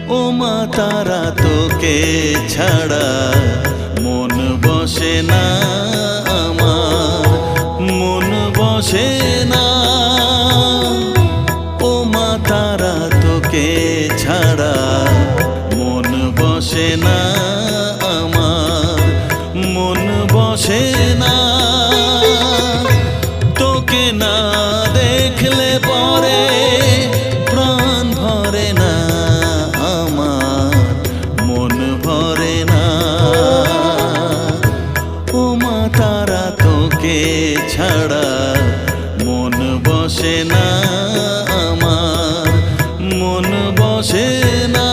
ও মা তারা তোকে ছাড়া মন বসে না আমার, মন বসে না। ও মা তারা তোকে ছাড়া মন বসে না আমার, মন বসে না। তোকে না দেখলে পরে প্রাণ ভরে না আমার, মন ভরে না। ও মা তারা তোকে ছাড়া মন বসে না আমার, মন বসে না।